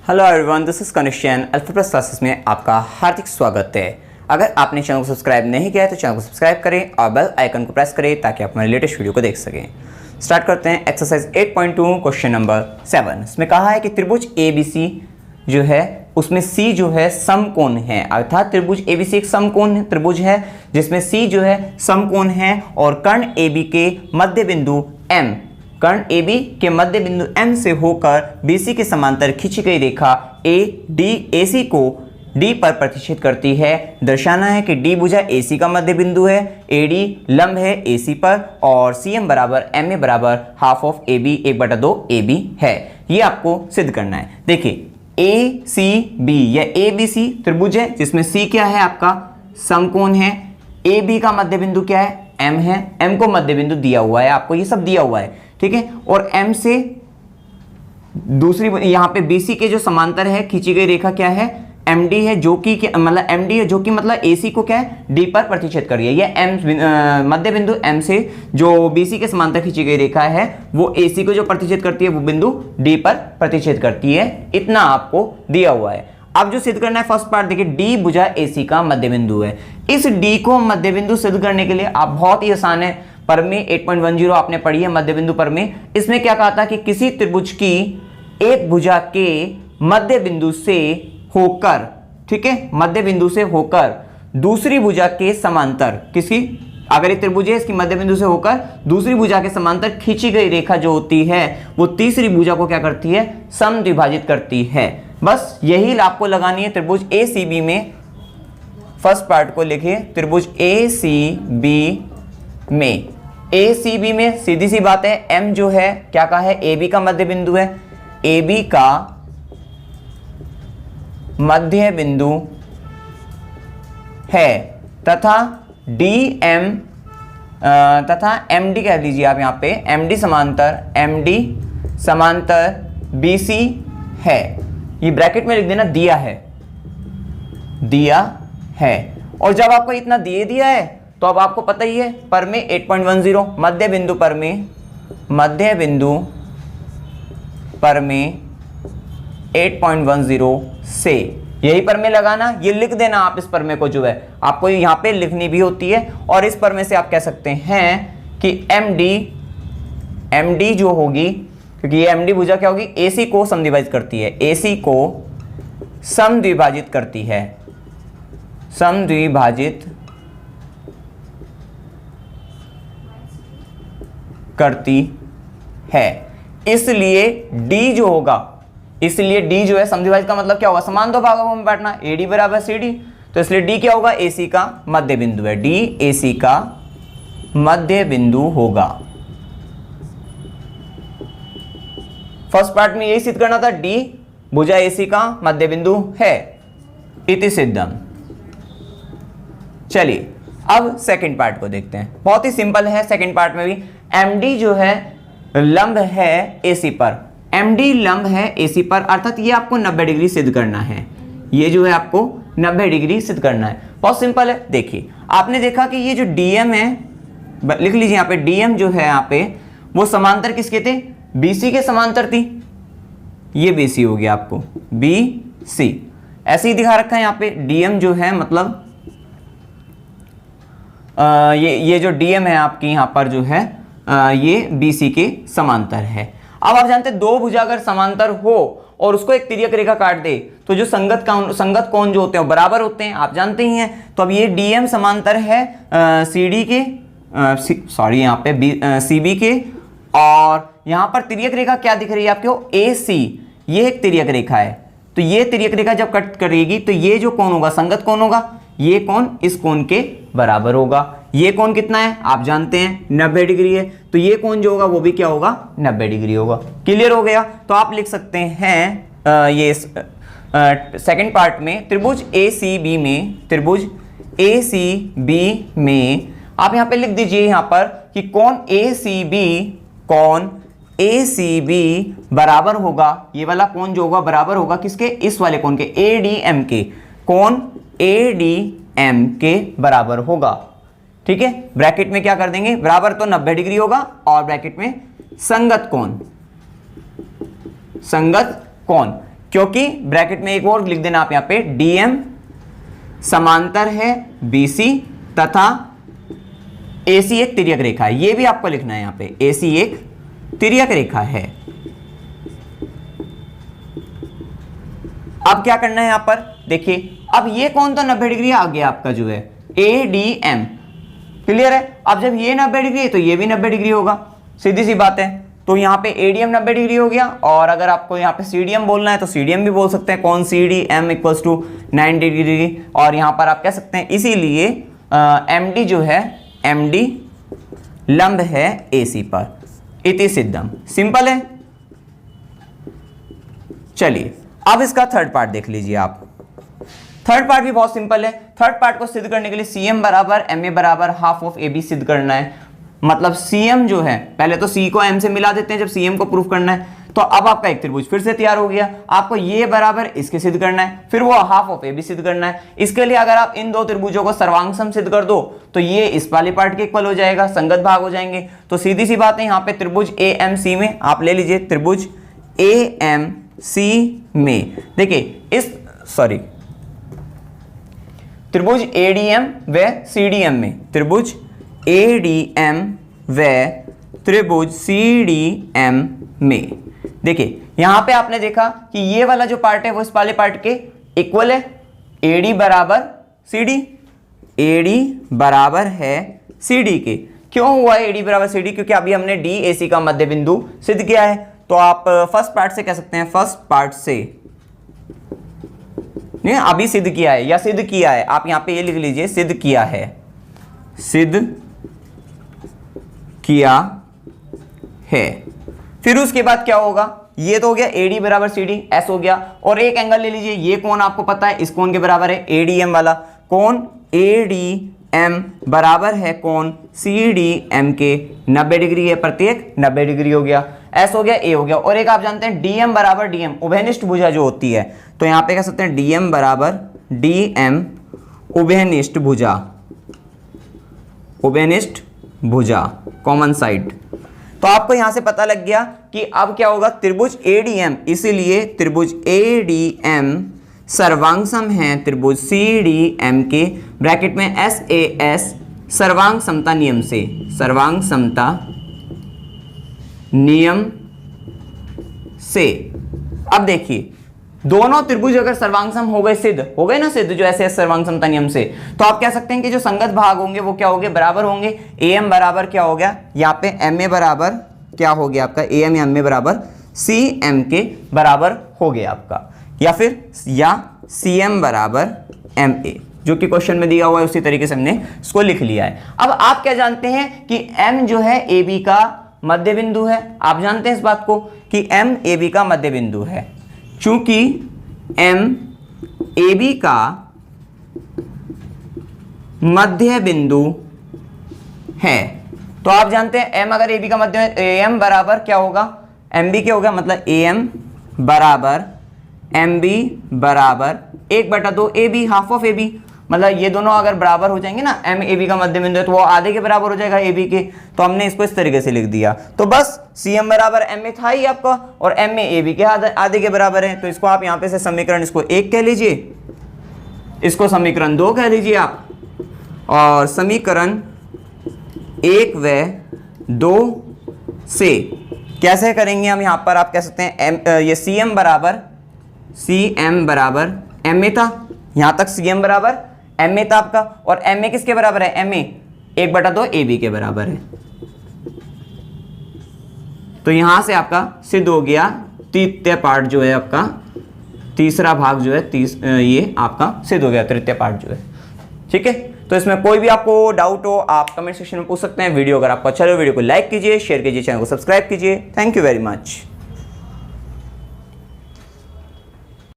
Hello everyone, this is कनिष्यन alpha plus classes में आपका हार्दिक स्वागत है। अगर आपने चैनल को सब्सक्राइब नहीं किया है तो चैनल को सब्सक्राइब करें और बेल आइकन को प्रेस करें ताकि आप हमारे लेटेस्ट वीडियो को देख सकें। स्टार्ट करते हैं एक्सरसाइज 8.2 क्वेश्चन नंबर 7। इसमें कहा है कि त्रिभुज ABC जो है उसमें C जो है समकोण है, अर्थात त्रिभुज ABC एक समकोण त्रिभुज है जिसमें C जो है समकोण है और कर्ण AB के मध्य बिंदु M, कर्ण AB के मध्य बिंदु M से होकर BC के समांतर खींची गई रेखा AC को D पर प्रतिच्छेद करती है। दर्शाना है कि D भुजा AC का मध्य बिंदु है, AD लंब है AC पर और CM बराबर MA बराबर हाफ ऑफ AB 1/2 AB है। ये आपको सिद्ध करना है। देखिए ACB या ABC त्रिभुज है जिसमें C क्या है आपका समकोण है, AB का मध्य बिंदु क्या है M है, M को मध्य बिंदु दिया हुआ है, आपको ये सब दिया हुआ है, ठीक है। और M से दूसरी यहाँ पे BC के जो समांतर है खींची गई रेखा क्या है MD है, जो कि मतलब MD है जो कि मतलब AC को क्या है D पर प्रतिच्छेद कर रही है। यह M मध्य बिंदु M से जो BC के समांतर खींची गई रेखा है वो AC को जो प्रतिच्छेद करती है वो बिंदु D पर प्रतिच्छेद करती है। इतना आपको दिया हुआ है। अब जो सिद्ध करना है फर्स्ट पार्ट देखिए, D भुजा AC का मध्य बिंदु है। इस D को मध्य बिंदु सिद्ध करने के लिए आप बहुत ही आसान है, परमेय 8.10 आपने पढ़ी है मध्य बिंदु परमेय। इसमें क्या कहा था कि किसी त्रिभुज की एक भुजा के मध्य बिंदु से होकर, ठीक है, मध्य बिंदु से होकर दूसरी भुजा के समांतर, किसी अगर एक त्रिभुज है इसकी मध्य बिंदु से होकर दूसरी भुजा के समांतर खींची गई रेखा जो होती है वो तीसरी भुजा को क्या करती है समद्विभाजित करती है। बस यही आपको लगानी है त्रिभुज ACB में। फर्स्ट पार्ट को लिखिए, त्रिभुज ACB में सीधी सी बात है M जो है क्या कहा है AB का मध्य बिंदु है, AB का मध्य बिंदु है तथा DM तथा MD कह लीजिए आप यहाँ पे MD समांतर BC है। ये ब्रैकेट में लिख देना दिया है। और जब आपको इतना दिया है तो अब आपको पता ही है परमेय 8.10 मध्य बिंदु परमेय 8.10 से यही परमेय लगाना, ये लिख देना आप इस परमेय को जो है आपको यहाँ पे लिखनी भी होती है। और इस परमेय से आप कह सकते हैं कि MD जो होगी, क्योंकि ये MD भुजा क्या होगी AC को समद्विभाजित करती है, AC को समद्विभाजित करती है, समद्विभाजित करती है। इसलिए D जो होगा, इसलिए D जो है समद्विभाजित का मतलब क्या होगा समान दो भागों में बांटना, AD बराबर CD। तो इसलिए D क्या होगा AC का मध्य बिंदु है, D AC का मध्य बिंदु होगा। फर्स्ट पार्ट में यही सिद्ध करना था, D भुजा AC का मध्य बिंदु है, इति सिद्धम। चलिए अब सेकंड पार्ट को देखते हैं, बहुत ही सिंपल है। सेकंड पार्ट में भी MD जो है लंब है AC पर, MD लंब है AC पर, अर्थात ये आपको 90 डिग्री सिद्ध करना है। ये जो है आपको 90 डिग्री सिद्ध करना है, बहुत सिंपल है। देखिए आपने देखा कि ये जो DM है, लिख लीजिए यहाँ पे DM जो है यहाँ पे वो समांतर किसके थे BC के समांतर थी। ये BC हो गया आपको BC, ऐसे ही दिखा रखा है यहाँ पे DM जो है मतलब ये जो DM है आपकी यहाँ पर जो है ये BC के समांतर है। अब आप जानते हैं दो भुजा अगर समांतर हो और उसको एक तिर्यक रेखा काट दे तो जो संगत कोण जो होते हैं वो बराबर होते हैं, आप जानते ही हैं। तो अब ये DM समांतर है CD के यहाँ पे CB के, और यहाँ पर तिर्यक रेखा क्या दिख रही है आपको AC, ये एक तिर्यक रेखा है। तो ये तिर्यक रेखा जब कट करेगी तो ये जो कोण होगा संगत कोण होगा, ये कोण इस कोण के बराबर होगा। ये कोण कितना है आप जानते हैं 90 डिग्री है, तो ये कोण जो होगा वो भी क्या होगा 90 डिग्री होगा। क्लियर हो गया। तो आप लिख सकते हैं ये सेकंड पार्ट में त्रिभुज ACB में आप यहाँ पे लिख दीजिए यहाँ पर कि कोण ACB बराबर होगा, ये वाला कोण जो होगा बराबर होगा किसके, इस वाले कोण के ADM के, कोण ADM के बराबर होगा। ठीक है, ब्रैकेट में क्या कर देंगे बराबर तो 90 डिग्री होगा और ब्रैकेट में संगत कोण क्योंकि ब्रैकेट में एक और लिख देना आप यहाँ पे, DM समांतर है BC तथा AC एक तिर्यक रेखा है। ये भी आपको लिखना है यहाँ पे, AC एक तिर्यक रेखा है। अब क्या करना है यहाँ पर देखिए, अब ये कौन तो 90 डिग्री आ गया आपका जो है ADM, क्लियर है। अब जब ये 90 डिग्री है तो ये भी 90 डिग्री होगा, सीधी सी बात है। तो यहाँ पे ADM 90 डिग्री हो गया, और अगर आपको यहाँ पे CDM बोलना है तो CDM भी बोल सकते हैं, कौन CDM इक्वल्स टू 90 डिग्री। और यहाँ पर आप कह सकते हैं इसीलिए MD जो है, MD लंब है AC पर, इति सिद्धम। सिंपल है। चलिए अब इसका थर्ड पार्ट देख लीजिए आप। थर्ड पार्ट भी बहुत सिंपल है। थर्ड पार्ट को सिद्ध करने के लिए CM बराबर MA बराबर हाफ ऑफ AB सिद्ध करना है। मतलब CM जो है, पहले तो C को M से मिला देते हैं जब CM को प्रूफ करना है। तो अब आपका एक त्रिभुज फिर से तैयार हो गया। आपको ये बराबर इसके सिद्ध करना है, फिर वो हाफ ऑफ AB सिद्ध करना है। इसके लिए अगर आप इन दो त्रिभुजों को सर्वांग सम सिद्ध कर दो तो ये इस वाले पार्ट के इक्वल हो जाएगा, संगत भाग हो जाएंगे। तो सीधी सी बात है, यहाँ पे त्रिभुज AMC में आप ले लीजिए, त्रिभुज AMC में देखिए इस त्रिभुज ADM व CDM में, त्रिभुज ADM व त्रिभुज CDM में देखिए यहां पे आपने देखा कि ये वाला जो पार्ट है वो इस वाले पार्ट के इक्वल है। AD बराबर CD, AD बराबर है CD के। क्यों हुआ है AD बराबर CD? क्योंकि अभी हमने DAC का मध्य बिंदु सिद्ध किया है। तो आप फर्स्ट पार्ट से कह सकते हैं, फर्स्ट पार्ट से नहीं, अभी सिद्ध किया है या सिद्ध किया है, आप यहां पे ये लिख लीजिए, सिद्ध किया है, सिद्ध किया है। फिर उसके बाद क्या होगा, ये तो हो गया AD बराबर CD, S हो गया। और एक एंगल ले लीजिए, ये कोण आपको पता है इस कोण के बराबर है, ADM वाला कोण ADM बराबर है कोण CDM के 90 डिग्री है, प्रत्येक 90 डिग्री हो गया। S हो गया, A हो गया। और एक आप जानते हैं DM बराबर DM, उभयनिष्ठ भुजा जो होती है, तो यहां पे कह सकते हैं DM बराबर DM उभयनिष्ठ भुजा, उभयनिष्ठ भुजा कॉमन साइड। तो आपको यहां से पता लग गया कि अब क्या होगा, त्रिभुज ADM, इसीलिए त्रिभुज ADM सर्वांग सम है त्रिभुज CDM के, ब्रैकेट में SAS सर्वांग समता नियम से, सर्वांग समता नियम से। अब देखिए दोनों त्रिभुज अगर सर्वांग सम हो गए, सिद्ध हो गए ना, सिद्ध जो ऐसे सर्वांग समता नियम से, तो आप कह सकते हैं कि जो संगत भाग होंगे वो क्या होंगे, बराबर होंगे। AM बराबर क्या हो गया, यहाँ पे MA बराबर क्या हो गया आपका, AM या MA बराबर CM के बराबर हो गया आपका, या फिर या CM बराबर MA, जो कि क्वेश्चन में दिया हुआ है उसी तरीके से हमने इसको लिख लिया है। अब आप क्या जानते हैं कि M जो है AB का मध्य बिंदु है। आप जानते हैं इस बात को कि M AB का मध्य बिंदु है। चूंकि M AB का मध्य बिंदु है, तो आप जानते हैं M अगर AB का मध्य है, AM बराबर क्या होगा, MB क्या होगा, मतलब AM बराबर MB बराबर 1/2 AB, हाफ ऑफ AB। मतलब ये दोनों अगर बराबर हो जाएंगे ना, M AB का मध्य बिंदु है तो वो आधे के बराबर हो जाएगा AB के। तो हमने इसको इस तरीके से लिख दिया। तो बस CM बराबर MA था ही आपका, और MA AB के आधे के बराबर है। तो इसको आप यहाँ पे से समीकरण इसको 1 कह लीजिए, इसको समीकरण 2 कह लीजिए आप, और समीकरण 1 व 2 से कैसे करेंगे हम यहाँ पर, आप कह सकते हैं ये CM बराबर MA था, यहाँ तक CM बराबर MA था आपका, और MA किसके बराबर है, MA 1/2 AB के बराबर है। तो यहां से आपका सिद्ध हो गया तृतीय पार्ट जो है आपका, तीसरा भाग जो है ये आपका सिद्ध हो गया, तृतीय पार्ट जो है। ठीक है, तो इसमें कोई भी आपको डाउट हो आप कमेंट सेक्शन में पूछ सकते हैं। वीडियो अगर आपको अच्छा लगे वीडियो को लाइक कीजिए, शेयर कीजिए, चैनल को सब्सक्राइब कीजिए। Thank you very much.